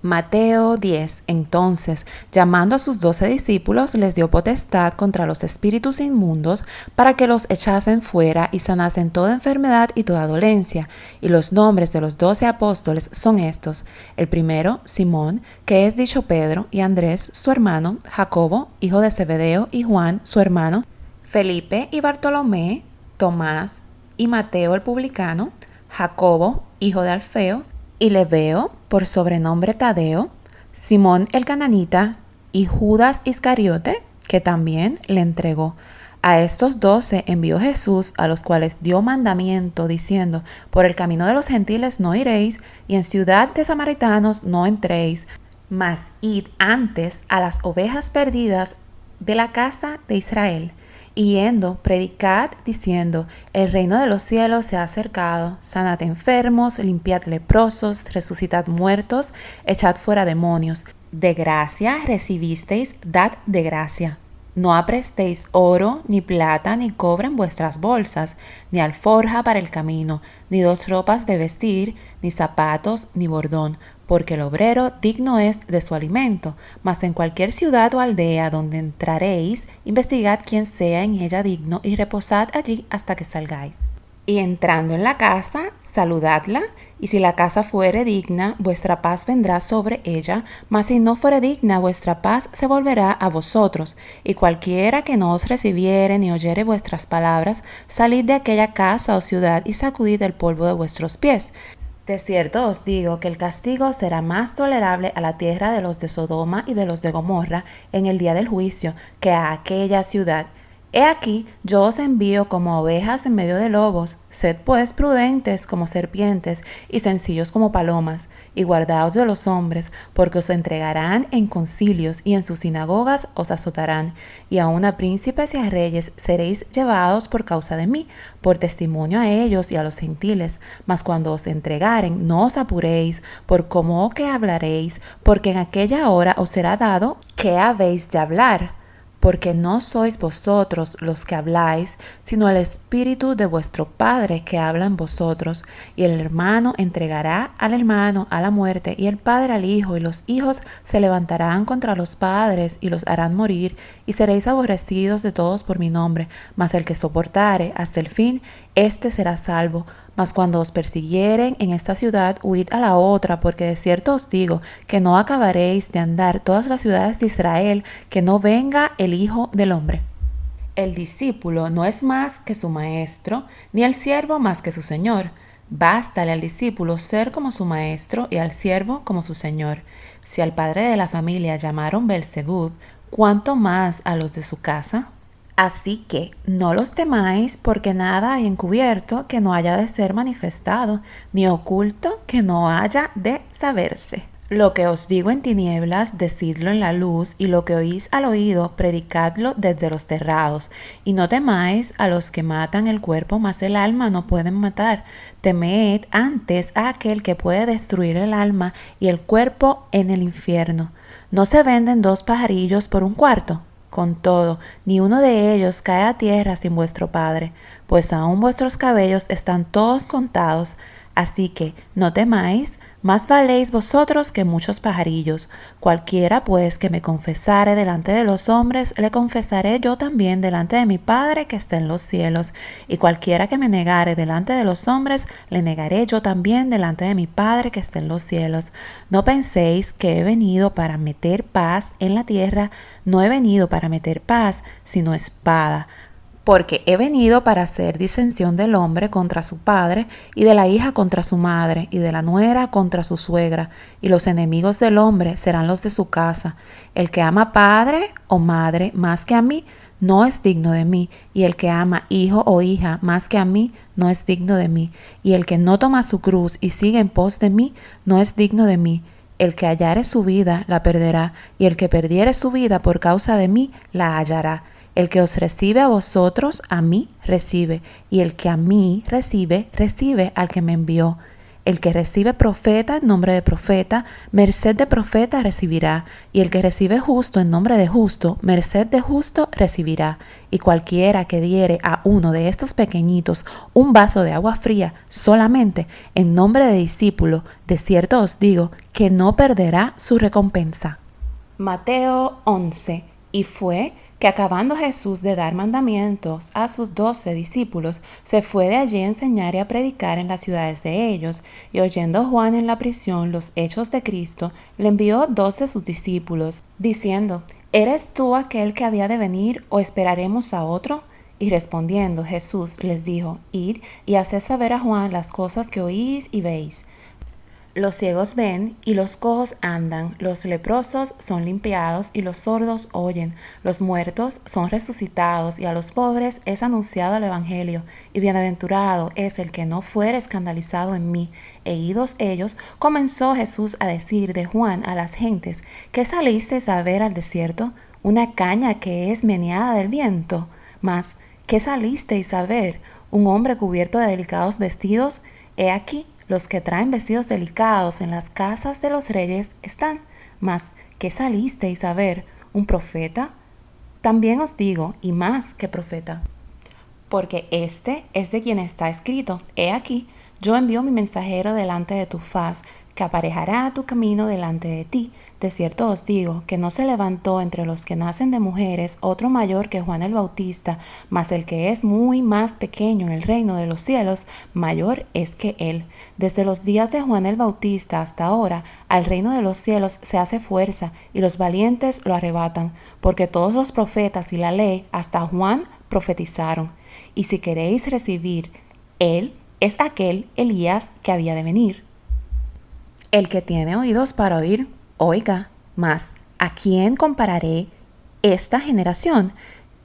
Mateo 10. Entonces, llamando a sus 12 discípulos, les dio potestad contra los espíritus inmundos para que los echasen fuera y sanasen toda enfermedad y toda dolencia. Y los nombres de los 12 apóstoles son estos: el primero, Simón, que es dicho Pedro, y Andrés, su hermano, Jacobo, hijo de Zebedeo, y Juan, su hermano, Felipe y Bartolomé, Tomás y Mateo el publicano, Jacobo, hijo de Alfeo, y Lebeo, por sobrenombre Tadeo, Simón el cananita y Judas Iscariote, que también le entregó. A estos 12 envió Jesús, a los cuales dio mandamiento, diciendo: por el camino de los gentiles no iréis, y en ciudad de samaritanos no entréis, mas id antes a las ovejas perdidas de la casa de Israel. Y yendo, predicad, diciendo: el reino de los cielos se ha acercado, sanad enfermos, limpiad leprosos, resucitad muertos, echad fuera demonios. De gracia recibisteis, dad de gracia. No aprestéis oro, ni plata, ni cobre en vuestras bolsas, ni alforja para el camino, ni 2 ropas de vestir, ni zapatos, ni bordón, porque el obrero digno es de su alimento. Mas en cualquier ciudad o aldea donde entraréis, investigad quién sea en ella digno, y reposad allí hasta que salgáis. Y entrando en la casa, saludadla, y si la casa fuere digna, vuestra paz vendrá sobre ella, mas si no fuere digna, vuestra paz se volverá a vosotros. Y cualquiera que no os recibiere ni oyere vuestras palabras, salid de aquella casa o ciudad y sacudid el polvo de vuestros pies. De cierto os digo que el castigo será más tolerable a la tierra de los de Sodoma y de los de Gomorra en el día del juicio que a aquella ciudad. He aquí, yo os envío como ovejas en medio de lobos. Sed pues prudentes como serpientes y sencillos como palomas, y guardaos de los hombres, porque os entregarán en concilios, y en sus sinagogas os azotarán, y aun a príncipes y a reyes seréis llevados por causa de mí, por testimonio a ellos y a los gentiles. Mas cuando os entregaren, no os apuréis por cómo que hablaréis, porque en aquella hora os será dado qué habéis de hablar. Porque no sois vosotros los que habláis, sino el Espíritu de vuestro Padre que habla en vosotros. Y el hermano entregará al hermano a la muerte, y el padre al hijo, y los hijos se levantarán contra los padres y los harán morir, y seréis aborrecidos de todos por mi nombre. Mas el que soportare hasta el fin, éste será salvo. Mas cuando os persiguieren en esta ciudad, huid a la otra, porque de cierto os digo que no acabaréis de andar todas las ciudades de Israel, que no venga el Hijo del Hombre. El discípulo no es más que su maestro, ni el siervo más que su señor. Bástale al discípulo ser como su maestro y al siervo como su señor. Si al padre de la familia llamaron Belzebub, ¿cuánto más a los de su casa? Así que no los temáis, porque nada hay encubierto que no haya de ser manifestado, ni oculto que no haya de saberse. Lo que os digo en tinieblas, decidlo en la luz, y lo que oís al oído, predicadlo desde los terrados. Y no temáis a los que matan el cuerpo, mas el alma no pueden matar. Temed antes a aquel que puede destruir el alma y el cuerpo en el infierno. ¿No se venden 2 pajarillos por un cuarto? Con todo, ni uno de ellos cae a tierra sin vuestro Padre, pues aún vuestros cabellos están todos contados. Así que no temáis, más valéis vosotros que muchos pajarillos. Cualquiera pues que me confesare delante de los hombres, le confesaré yo también delante de mi Padre que está en los cielos. Y cualquiera que me negare delante de los hombres, le negaré yo también delante de mi Padre que está en los cielos. No penséis que he venido para meter paz en la tierra. No he venido para meter paz, sino espada. Porque he venido para hacer disensión del hombre contra su padre, y de la hija contra su madre, y de la nuera contra su suegra, y los enemigos del hombre serán los de su casa. El que ama padre o madre más que a mí, no es digno de mí, y el que ama hijo o hija más que a mí, no es digno de mí, y el que no toma su cruz y sigue en pos de mí, no es digno de mí. El que hallare su vida, la perderá, y el que perdiere su vida por causa de mí, la hallará. El que os recibe a vosotros, a mí recibe, y el que a mí recibe, recibe al que me envió. El que recibe profeta en nombre de profeta, merced de profeta recibirá, y el que recibe justo en nombre de justo, merced de justo recibirá. Y cualquiera que diere a uno de estos pequeñitos un vaso de agua fría solamente en nombre de discípulo, de cierto os digo que no perderá su recompensa. Mateo 11. Y fue que acabando Jesús de dar mandamientos a sus 12 discípulos, se fue de allí a enseñar y a predicar en las ciudades de ellos. Y oyendo Juan en la prisión los hechos de Cristo, le envió 12 de sus discípulos, diciendo: ¿Eres tú aquel que había de venir, o esperaremos a otro? Y respondiendo Jesús les dijo: Id y haced saber a Juan las cosas que oís y veis. Los ciegos ven y los cojos andan, los leprosos son limpiados y los sordos oyen, los muertos son resucitados y a los pobres es anunciado el evangelio. Y bienaventurado es el que no fuere escandalizado en mí. E idos ellos, comenzó Jesús a decir de Juan a las gentes: ¿Qué salisteis a ver al desierto? ¿Una caña que es meneada del viento? Mas, ¿qué salisteis a ver? ¿Un hombre cubierto de delicados vestidos? He aquí, los que traen vestidos delicados en las casas de los reyes están. Mas, ¿qué salisteis a ver? ¿Un profeta? También os digo, y más que profeta. Porque este es de quien está escrito: He aquí, yo envío mi mensajero delante de tu faz, que aparejará tu camino delante de ti. De cierto os digo, que no se levantó entre los que nacen de mujeres otro mayor que Juan el Bautista, mas el que es muy más pequeño en el reino de los cielos, mayor es que él. Desde los días de Juan el Bautista hasta ahora, al reino de los cielos se hace fuerza, y los valientes lo arrebatan, porque todos los profetas y la ley, hasta Juan, profetizaron. Y si queréis recibir, él es aquel Elías que había de venir. El que tiene oídos para oír, oiga. Mas, ¿a quién compararé esta generación?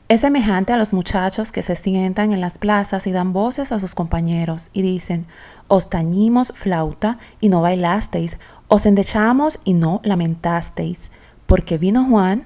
Es semejante a los muchachos que se sientan en las plazas y dan voces a sus compañeros y dicen: Os tañimos flauta y no bailasteis, os endechamos y no lamentasteis. Porque vino Juan,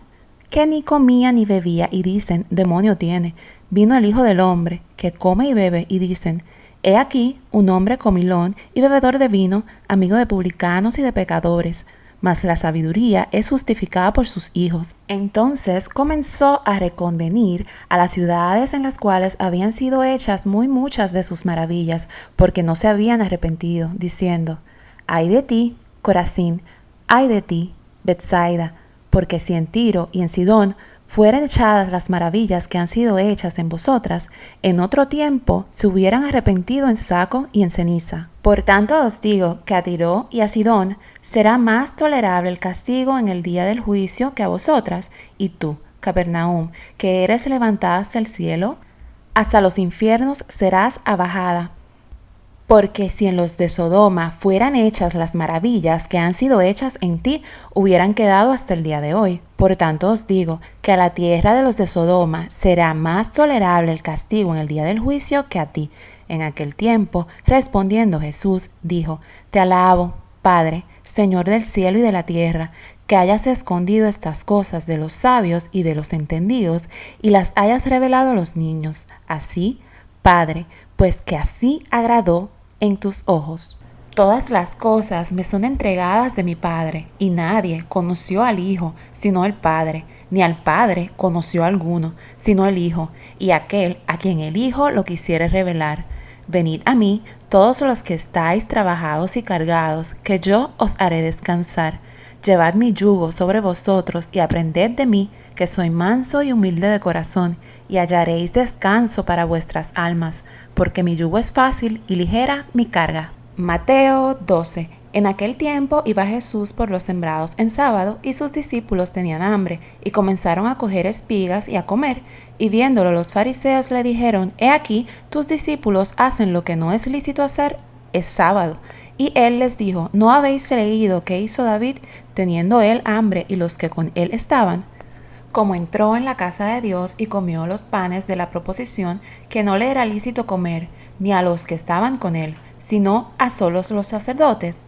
que ni comía ni bebía, y dicen: Demonio tiene. Vino el Hijo del Hombre, que come y bebe, y dicen: He aquí un hombre comilón y bebedor de vino, amigo de publicanos y de pecadores. Mas la sabiduría es justificada por sus hijos. Entonces comenzó a reconvenir a las ciudades en las cuales habían sido hechas muy muchas de sus maravillas, porque no se habían arrepentido, diciendo: Ay de ti, Corazín, ay de ti, Betsaida, porque si en Tiro y en Sidón fueran echadas las maravillas que han sido hechas en vosotras, en otro tiempo se hubieran arrepentido en saco y en ceniza. Por tanto os digo que a Tiro y a Sidón será más tolerable el castigo en el día del juicio que a vosotras. Y tú, Capernaum, que eres levantada hasta el cielo, hasta los infiernos serás abajada. Porque si en los de Sodoma fueran hechas las maravillas que han sido hechas en ti, hubieran quedado hasta el día de hoy. Por tanto os digo que a la tierra de los de Sodoma será más tolerable el castigo en el día del juicio que a ti. En aquel tiempo, respondiendo Jesús, dijo: Te alabo, Padre, Señor del cielo y de la tierra, que hayas escondido estas cosas de los sabios y de los entendidos, y las hayas revelado a los niños. Así, Padre, pues que así agradó en tus ojos. Todas las cosas me son entregadas de mi Padre, y nadie conoció al Hijo sino el Padre, ni al Padre conoció a alguno sino el Hijo, y aquel a quien el Hijo lo quisiere revelar. Venid a mí, todos los que estáis trabajados y cargados, que yo os haré descansar. Llevad mi yugo sobre vosotros y aprended de mí, que soy manso y humilde de corazón, y hallaréis descanso para vuestras almas, porque mi yugo es fácil y ligera mi carga. Mateo 12. En aquel tiempo iba Jesús por los sembrados en sábado, y sus discípulos tenían hambre, y comenzaron a coger espigas y a comer. Y viéndolo los fariseos le dijeron: He aquí, tus discípulos hacen lo que no es lícito hacer, es sábado. Y él les dijo: ¿No habéis leído qué hizo David, teniendo él hambre y los que con él estaban? Como entró en la casa de Dios y comió los panes de la proposición, que no le era lícito comer, ni a los que estaban con él, sino a solos los sacerdotes.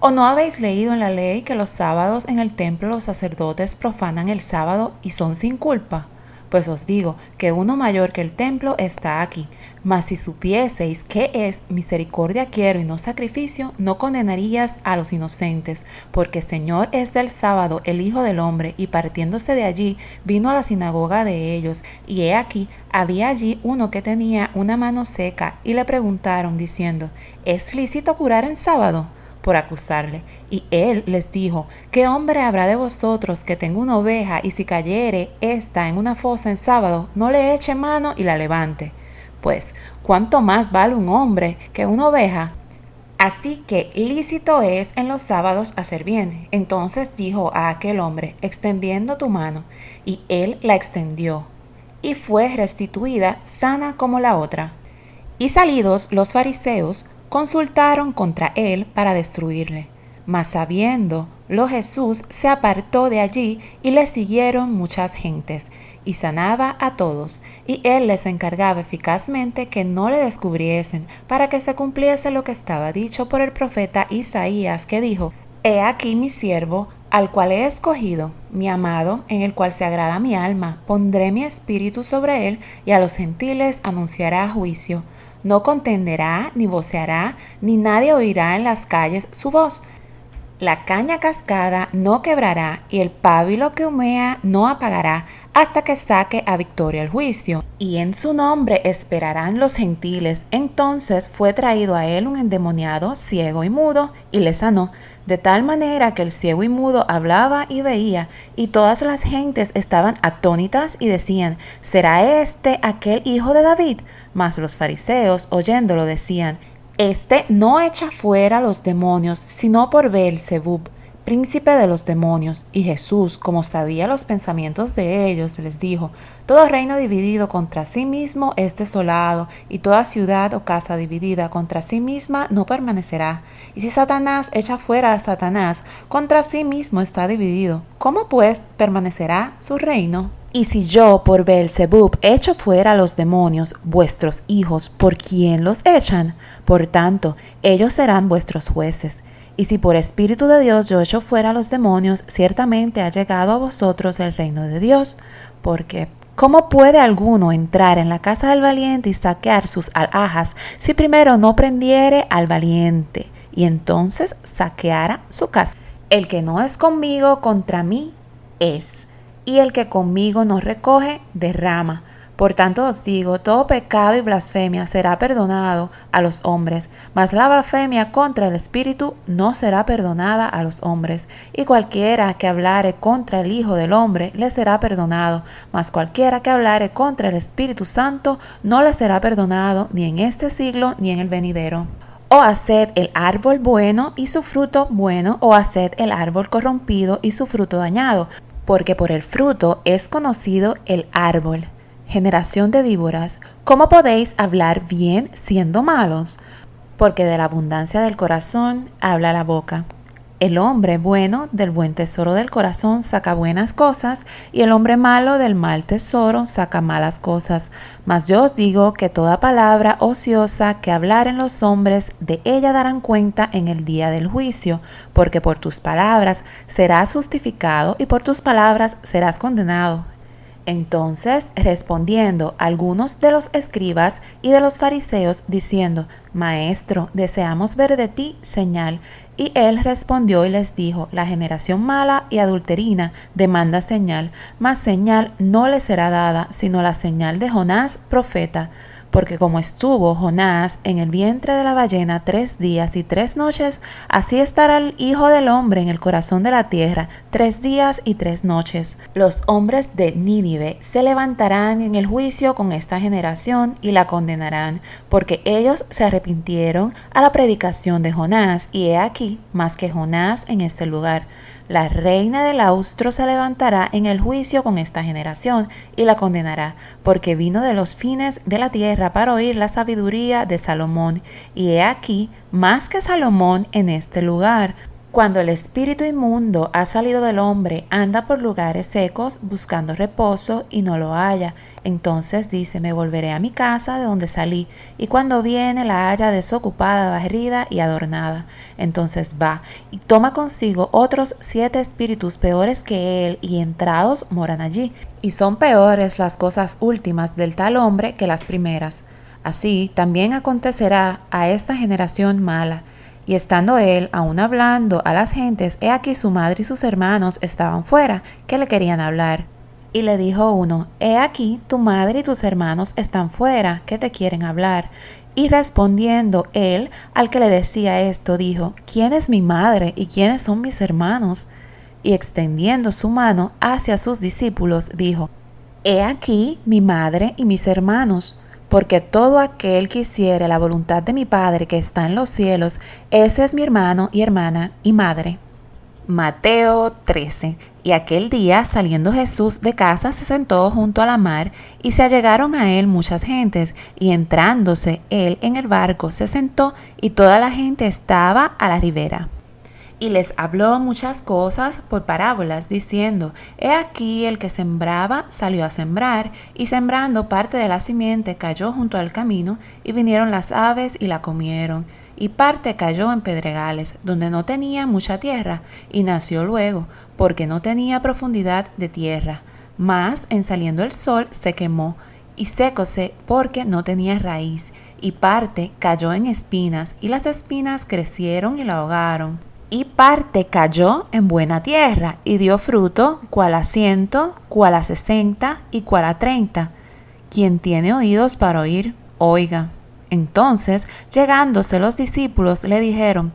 ¿O no habéis leído en la ley que los sábados en el templo los sacerdotes profanan el sábado y son sin culpa? Pues os digo que uno mayor que el templo está aquí. Mas si supieseis qué es misericordia quiero y no sacrificio, no condenarías a los inocentes, porque Señor es del sábado el Hijo del Hombre. Y partiéndose de allí, vino a la sinagoga de ellos, y he aquí, había allí uno que tenía una mano seca, y le preguntaron, diciendo, ¿es lícito curar en sábado? Por acusarle. Y él les dijo, ¿qué hombre habrá de vosotros que tenga una oveja, y si cayere ésta en una fosa en sábado, no le eche mano y la levante? Pues, ¿cuánto más vale un hombre que una oveja? Así que lícito es en los sábados hacer bien. Entonces dijo a aquel hombre, extendiendo tu mano, y él la extendió, y fue restituida sana como la otra. Y salidos los fariseos, consultaron contra él para destruirle. Mas sabiéndolo Jesús se apartó de allí y le siguieron muchas gentes, y sanaba a todos, y él les encargaba eficazmente que no le descubriesen, para que se cumpliese lo que estaba dicho por el profeta Isaías, que dijo, He aquí mi siervo, al cual he escogido, mi amado, en el cual se agrada mi alma, pondré mi espíritu sobre él, y a los gentiles anunciará juicio. No contenderá, ni voceará, ni nadie oirá en las calles su voz. La caña cascada no quebrará, y el pábilo que humea no apagará, hasta que saque a victoria el juicio. Y en su nombre esperarán los gentiles. Entonces fue traído a él un endemoniado, ciego y mudo, y le sanó, de tal manera que el ciego y mudo hablaba y veía, y todas las gentes estaban atónitas y decían, ¿será este aquel hijo de David? Mas los fariseos, oyéndolo, decían, Este no echa fuera los demonios, sino por Beelzebub, príncipe de los demonios. Y Jesús, como sabía los pensamientos de ellos, les dijo, todo reino dividido contra sí mismo es desolado, y toda ciudad o casa dividida contra sí misma no permanecerá. Y si Satanás echa fuera a Satanás, contra sí mismo está dividido. ¿Cómo pues permanecerá su reino? Y si yo por Beelzebub echo fuera a los demonios, vuestros hijos, ¿por quién los echan? Por tanto, ellos serán vuestros jueces. Y si por Espíritu de Dios yo echo fuera a los demonios, ciertamente ha llegado a vosotros el reino de Dios. Porque, ¿cómo puede alguno entrar en la casa del valiente y saquear sus alhajas, si primero no prendiere al valiente, y entonces saqueara su casa? El que no es conmigo, contra mí es, y el que conmigo no recoge, derrama. Por tanto os digo, todo pecado y blasfemia será perdonado a los hombres, mas la blasfemia contra el Espíritu no será perdonada a los hombres. Y cualquiera que hablare contra el Hijo del Hombre le será perdonado, mas cualquiera que hablare contra el Espíritu Santo no le será perdonado ni en este siglo ni en el venidero. O haced el árbol bueno y su fruto bueno, o haced el árbol corrompido y su fruto dañado, porque por el fruto es conocido el árbol. Generación de víboras, ¿cómo podéis hablar bien siendo malos? Porque de la abundancia del corazón habla la boca. El hombre bueno del buen tesoro del corazón saca buenas cosas, y el hombre malo del mal tesoro saca malas cosas. Mas yo os digo que toda palabra ociosa que hablaren los hombres, de ella darán cuenta en el día del juicio, porque por tus palabras serás justificado, y por tus palabras serás condenado. Entonces, respondiendo algunos de los escribas y de los fariseos, diciendo, Maestro, deseamos ver de ti señal. Y él respondió y les dijo, la generación mala y adulterina demanda señal, mas señal no le será dada, sino la señal de Jonás, profeta. Porque como estuvo Jonás en el vientre de la ballena 3 días y 3 noches, así estará el Hijo del Hombre en el corazón de la tierra 3 días y 3 noches. Los hombres de Nínive se levantarán en el juicio con esta generación y la condenarán, porque ellos se arrepintieron a la predicación de Jonás, y he aquí más que Jonás en este lugar. La reina del austro se levantará en el juicio con esta generación y la condenará, porque vino de los fines de la tierra para oír la sabiduría de Salomón, y he aquí más que Salomón en este lugar. Cuando el espíritu inmundo ha salido del hombre, anda por lugares secos buscando reposo y no lo halla. Entonces dice, me volveré a mi casa de donde salí, y cuando viene la halla desocupada, barrida y adornada. Entonces va y toma consigo otros 7 espíritus peores que él, y entrados moran allí. Y son peores las cosas últimas del tal hombre que las primeras. Así también acontecerá a esta generación mala. Y estando él aún hablando a las gentes, he aquí su madre y sus hermanos estaban fuera, que le querían hablar. Y le dijo uno, he aquí tu madre y tus hermanos están fuera, que te quieren hablar. Y respondiendo él al que le decía esto, dijo, ¿quién es mi madre y quiénes son mis hermanos? Y extendiendo su mano hacia sus discípulos, dijo, he aquí mi madre y mis hermanos. Porque todo aquel que hiciere la voluntad de mi Padre que está en los cielos, ese es mi hermano y hermana y madre. Mateo 13. Y aquel día, saliendo Jesús de casa, se sentó junto a la mar, y se allegaron a él muchas gentes, y entrándose él en el barco, se sentó, y toda la gente estaba a la ribera. Y les habló muchas cosas por parábolas, diciendo, he aquí el que sembraba salió a sembrar, y sembrando parte de la simiente cayó junto al camino, y vinieron las aves y la comieron. Y parte cayó en pedregales, donde no tenía mucha tierra, y nació luego, porque no tenía profundidad de tierra. Mas en saliendo el sol se quemó, y sécose porque no tenía raíz. Y parte cayó en espinas, y las espinas crecieron y la ahogaron. Y parte cayó en buena tierra, y dio fruto, cual a 100, cual a 60, y cual a 30. Quien tiene oídos para oír, oiga. Entonces, llegándose los discípulos, le dijeron,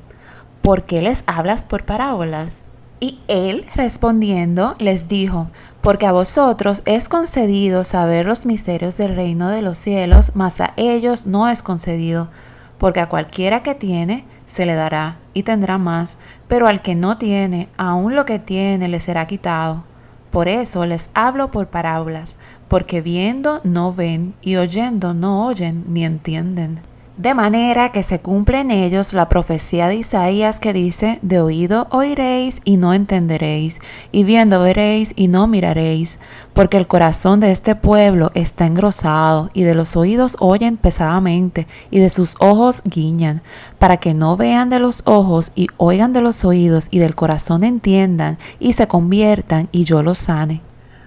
¿por qué les hablas por parábolas? Y él, respondiendo, les dijo, porque a vosotros es concedido saber los misterios del reino de los cielos, mas a ellos no es concedido, porque a cualquiera que tiene, se le dará y tendrá más, pero al que no tiene, aun lo que tiene le será quitado. Por eso les hablo por parábolas, porque viendo no ven y oyendo no oyen ni entienden. De manera que se cumple en ellos la profecía de Isaías que dice, de oído oiréis y no entenderéis, y viendo veréis y no miraréis, porque el corazón de este pueblo está engrosado, y de los oídos oyen pesadamente, y de sus ojos guiñan, para que no vean de los ojos y oigan de los oídos, y del corazón entiendan, y se conviertan, y yo los sane.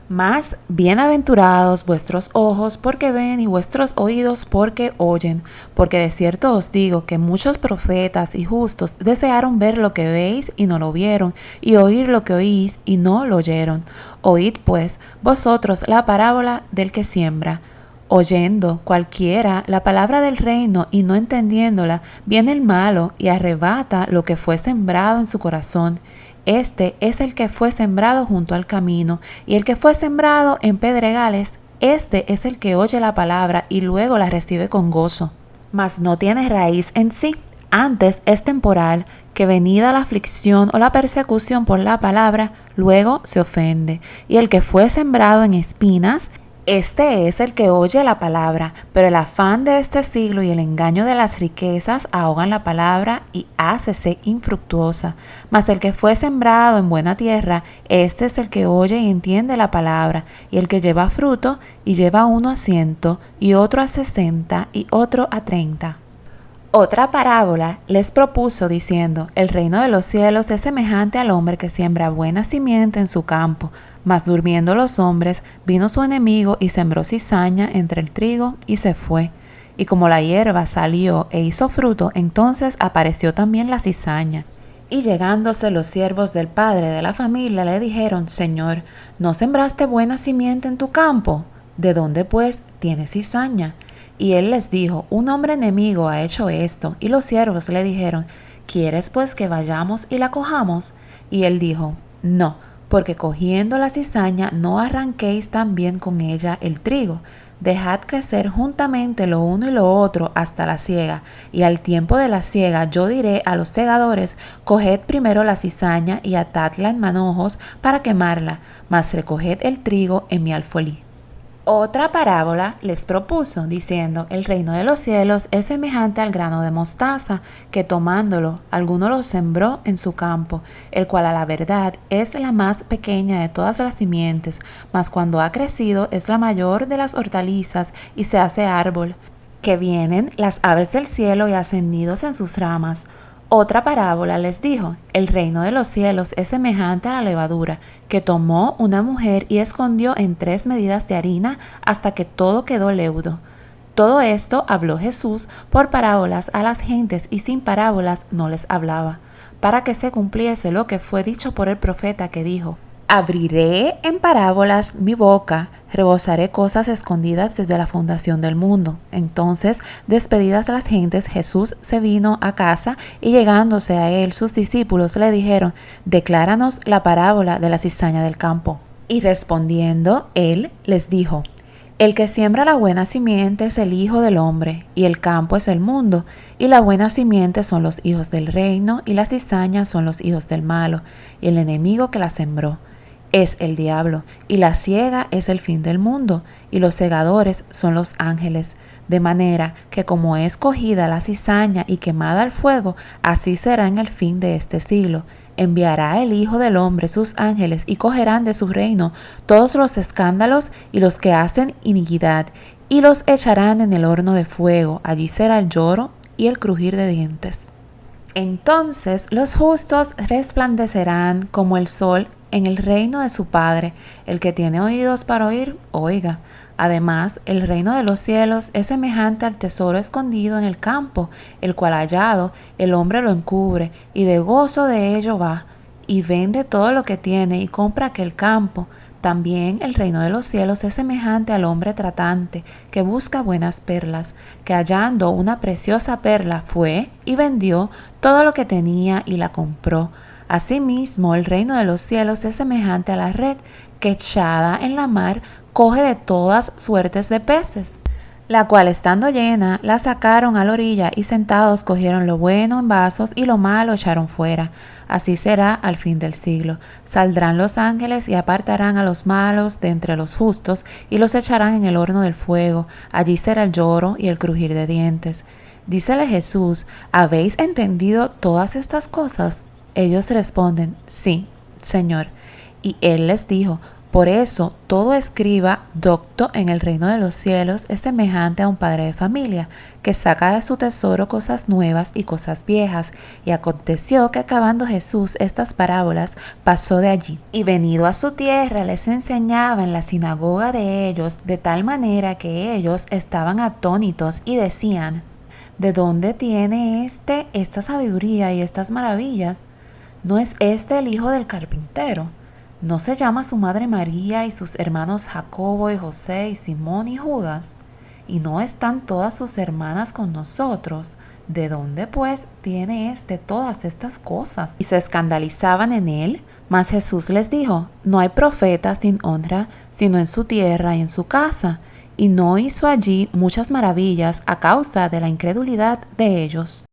Mas bienaventurados vuestros ojos porque ven y vuestros oídos porque oyen, porque de cierto os digo que muchos profetas y justos desearon ver lo que veis y no lo vieron, y oír lo que oís y no lo oyeron. Oíd pues vosotros la parábola del que siembra. Oyendo cualquiera la palabra del reino y no entendiéndola, viene el malo y arrebata lo que fue sembrado en su corazón. Este es el que fue sembrado junto al camino, y el que fue sembrado en pedregales, este es el que oye la palabra y luego la recibe con gozo. Mas no tiene raíz en sí, antes es temporal, que venida la aflicción o la persecución por la palabra, luego se ofende. Y el que fue sembrado en espinas, este es el que oye la palabra, pero el afán de este siglo y el engaño de las riquezas ahogan la palabra y hácese infructuosa. Mas el que fue sembrado en buena tierra, este es el que oye y entiende la palabra, y el que lleva fruto, y lleva uno a 100, y otro a 60, y otro a 30. Otra parábola les propuso diciendo, el reino de los cielos es semejante al hombre que siembra buena simiente en su campo, mas durmiendo los hombres, vino su enemigo y sembró cizaña entre el trigo y se fue. Y como la hierba salió e hizo fruto, entonces apareció también la cizaña. Y llegándose los siervos del padre de la familia le dijeron, Señor, ¿no sembraste buena simiente en tu campo? ¿De dónde pues tienes cizaña? Y él les dijo, un hombre enemigo ha hecho esto. Y los siervos le dijeron, ¿quieres pues que vayamos y la cojamos? Y él dijo, no, porque cogiendo la cizaña no arranquéis también con ella el trigo. Dejad crecer juntamente lo uno y lo otro hasta la siega. Y al tiempo de la siega yo diré a los segadores, coged primero la cizaña y atadla en manojos para quemarla, mas recoged el trigo en mi alfolí. Otra parábola les propuso, diciendo, el reino de los cielos es semejante al grano de mostaza, que tomándolo, alguno lo sembró en su campo, el cual a la verdad es la más pequeña de todas las simientes, mas cuando ha crecido es la mayor de las hortalizas y se hace árbol, que vienen las aves del cielo y hacen nidos en sus ramas. Otra parábola les dijo, el reino de los cielos es semejante a la levadura, que tomó una mujer y escondió en 3 medidas de harina hasta que todo quedó leudo. Todo esto habló Jesús por parábolas a las gentes y sin parábolas no les hablaba, para que se cumpliese lo que fue dicho por el profeta que dijo, abriré en parábolas mi boca, rebosaré cosas escondidas desde la fundación del mundo. Entonces, despedidas las gentes, Jesús se vino a casa y llegándose a él sus discípulos le dijeron, decláranos la parábola de la cizaña del campo. Y respondiendo, él les dijo, el que siembra la buena simiente es el Hijo del Hombre, y el campo es el mundo, y la buena simiente son los hijos del reino, y la cizaña son los hijos del malo, y el enemigo que la sembró es el diablo, y la siega es el fin del mundo, y los segadores son los ángeles, de manera que como es cogida la cizaña y quemada al fuego, así será en el fin de este siglo. Enviará el Hijo del Hombre sus ángeles y cogerán de su reino todos los escándalos y los que hacen iniquidad, y los echarán en el horno de fuego, allí será el lloro y el crujir de dientes. Entonces los justos resplandecerán como el sol en el reino de su Padre. El que tiene oídos para oír, oiga. Además, el reino de los cielos es semejante al tesoro escondido en el campo, el cual hallado el hombre lo encubre, y de gozo de ello va, y vende todo lo que tiene y compra aquel campo. También el reino de los cielos es semejante al hombre tratante, que busca buenas perlas, que hallando una preciosa perla fue y vendió todo lo que tenía y la compró. Asimismo, el reino de los cielos es semejante a la red que echada en la mar coge de todas suertes de peces, la cual estando llena la sacaron a la orilla y sentados cogieron lo bueno en vasos y lo malo echaron fuera. Así será al fin del siglo. Saldrán los ángeles y apartarán a los malos de entre los justos y los echarán en el horno del fuego. Allí será el lloro y el crujir de dientes. Dícele Jesús, ¿habéis entendido todas estas cosas? Ellos responden, sí, Señor. Y él les dijo, por eso todo escriba docto en el reino de los cielos es semejante a un padre de familia, que saca de su tesoro cosas nuevas y cosas viejas. Y aconteció que acabando Jesús estas parábolas, pasó de allí. Y venido a su tierra, les enseñaba en la sinagoga de ellos, de tal manera que ellos estaban atónitos y decían, ¿de dónde tiene esta sabiduría y estas maravillas? ¿No es este el hijo del carpintero? ¿No se llama su madre María y sus hermanos Jacobo y José y Simón y Judas? ¿Y no están todas sus hermanas con nosotros? ¿De dónde pues tiene todas estas cosas? Y se escandalizaban en él, mas Jesús les dijo, no hay profeta sin honra, sino en su tierra y en su casa. Y no hizo allí muchas maravillas a causa de la incredulidad de ellos.